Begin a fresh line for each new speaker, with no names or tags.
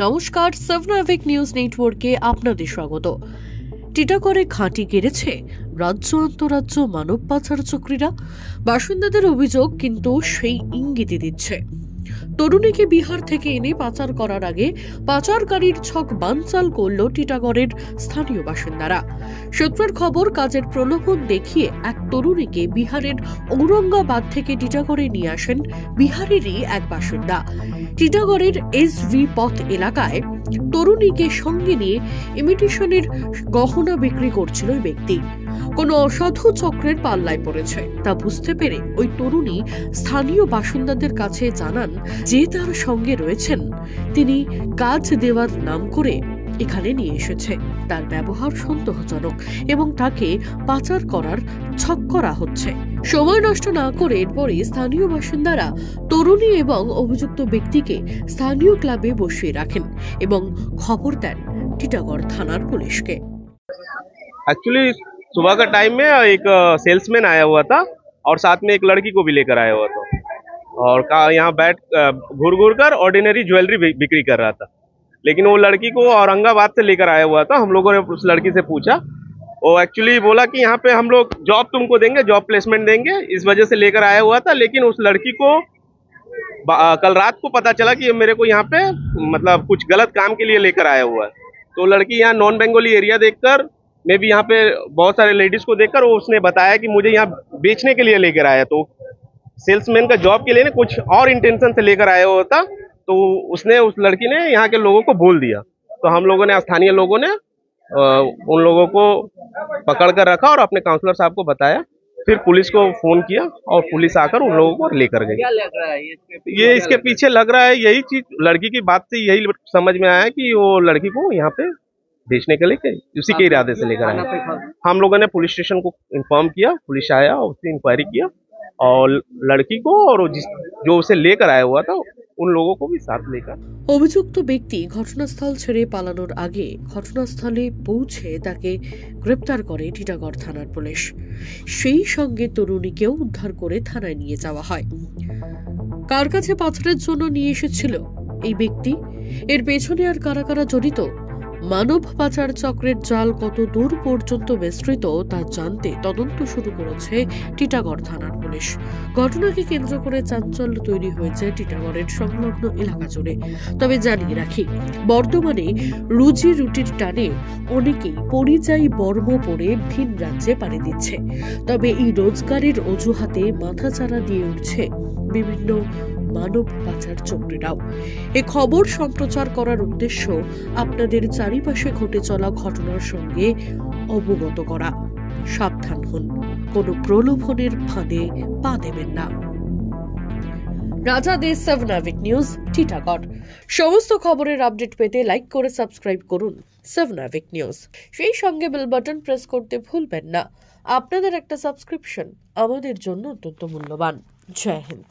নমস্কার, সাবনাভিক নিউজ নেটওয়ার্কে আপনাদের স্বাগত। টিটাগড়ে ঘাঁটি গেড়েছে রাজ্য আন্তঃরাজ্য মানব পাচার চক্রীরা। বাসিন্দাদের অভিযোগ কিন্তু সেই ইঙ্গিতই দিচ্ছে। তরুণীকে বিহার থেকে এনে পাচার করার আগে পাচারকারীর ছক বানচাল করল টিটাগড়ের স্থানীয় বাসিন্দারা। সূত্রের খবর, কাজের প্রলোভন দেখিয়ে এক তরুণীকে বিহারের ঔরঙ্গাবাদ থেকে টিটাগড়ে নিয়ে আসেন বিহারেরই এক বাসিন্দা। টিটাগড়ের SV পথ এলাকায় তরুণীকে সঙ্গে নিয়ে ইমিটেশনের গহনা বিক্রি করছিল ওই ব্যক্তি। কোন অসাধু চক্রের পাল্লায় পড়েছে তা বুঝতে পেরে ওই তরুণী স্থানীয় বাসিন্দাদের কাছে জানান যে তার সঙ্গে রয়েছেন তিনি কাজ দেওয়ার নাম করে এখানে নিয়ে এসেছে। তার ব্যবহার সন্দেহজনক এবং তাকে পাচার করার ছক করা হচ্ছে। সময় নষ্ট না করে এরপরে স্থানীয় বাসিন্দারা তরুণী এবং অভিযুক্ত ব্যক্তিকে স্থানীয় ক্লাবে বসিয়ে রাখেন এবং খবর দেন টিটাগড় থানার পুলিশকে।
एक्चुअली सुबह का टाइम में एक सेल्समैन आया हुआ था और साथ में एक लड़की को भी लेकर आया हुआ था और यहाँ बैठ घूर घूर कर ऑर्डिनरी ज्वेलरी बिक्री कर रहा था। लेकिन वो लड़की को औरंगाबाद से लेकर आया हुआ था। हम लोगों ने उस लड़की से पूछा, वो एक्चुअली बोला कि यहाँ पे हम लोग जॉब तुमको देंगे, जॉब प्लेसमेंट देंगे, इस वजह से लेकर आया हुआ था। लेकिन उस लड़की को कल रात को पता चला कि मेरे को यहाँ पे मतलब कुछ गलत काम के लिए लेकर आया हुआ है। तो लड़की यहाँ नॉन बेंगोली एरिया देखकर, मैं भी यहाँ पे बहुत सारे लेडीज को देखकर उसने बताया कि मुझे यहाँ बेचने के लिए लेकर आया। तो सेल्समैन का जॉब के लिए कुछ और इंटेंशन से लेकर आया हुआ था। तो उसने उस लड़की ने यहाँ के लोगों को बोल दिया। तो हम लोगों ने, स्थानीय लोगों ने उन लोगों को पकड़ कर रखा और अपने काउंसलर साहब को बताया। फिर पुलिस को फोन किया और पुलिस आकर उन लोगों को लेकर गई।
क्या लग रहा है
ये इसके पीछे लग रहा है, यही चीज लड़की की बात से यही समझ में आया कि वो लड़की को यहाँ पे बेचने के लिए उसी के इरादे से लेकर आया। हम लोगों ने पुलिस स्टेशन को इन्फॉर्म किया, पुलिस आया और उससे इंक्वायरी किया और लड़की को और जो उसे लेकर आया हुआ था उन लोगों को भी साथ लेकर।
অভিযুক্ত ব্যক্তি ঘটনাস্থল ছেড়ে পালানোর আগে ঘটনাস্থলে পৌঁছে তাকে গ্রেপ্তার করে টিটাগড় থানার পুলিশ। সেই সঙ্গে তরুণীকেও উদ্ধার করে থানায় নিয়ে যাওয়া হয়। কার কাছে পাচারের জন্য নিয়ে এসেছিল এই ব্যক্তি, এর পেছনে আর কারা কারা জড়িত, মানব পাচার চক্রের জাল কত দূর পর্যন্ত বিস্তৃত তা জানতে তদন্ত শুরু করেছে টিটাগড় থানার পুলিশ। ঘটনাকে কেন্দ্র করে চাঞ্চল্য তৈরি হয়েছে টিটাগড়ের সংলগ্ন এলাকা জুড়ে। তবে জানিয়ে রাখি, বর্তমানে রুজি রুটির টানে অনেকেই পরিযায়ী বর্ম পরে ভিন রাজ্যে পাড়ি দিচ্ছে। তবে এই রোজগারের অজুহাতে মাথাচাড়া দিয়ে উঠছে বিভিন্ন মানব পাচার চক্রীরাও। এ খবর সম্প্রচার করার উদ্দেশ্য আপনাদের চারিপাশে ঘটে চলা ঘটনার সঙ্গে অবগত করা। সাবধান হন, কোনো প্রলোভনের ফাঁদে পা দেবেন না। রাজা দেশ সাবনাভিক নিউজ টিটাগড়। সমস্ত খবরের আপডেট পেতে লাইক করে সাবস্ক্রাইব করুন সাবনাভিক নিউজ। সেই সঙ্গে বেল বাটন প্রেস করতে ভুলবেন না। আপনাদের একটা সাবস্ক্রিপশন আমাদের জন্য অত্যন্ত মূল্যবান। জয় হিন্দ।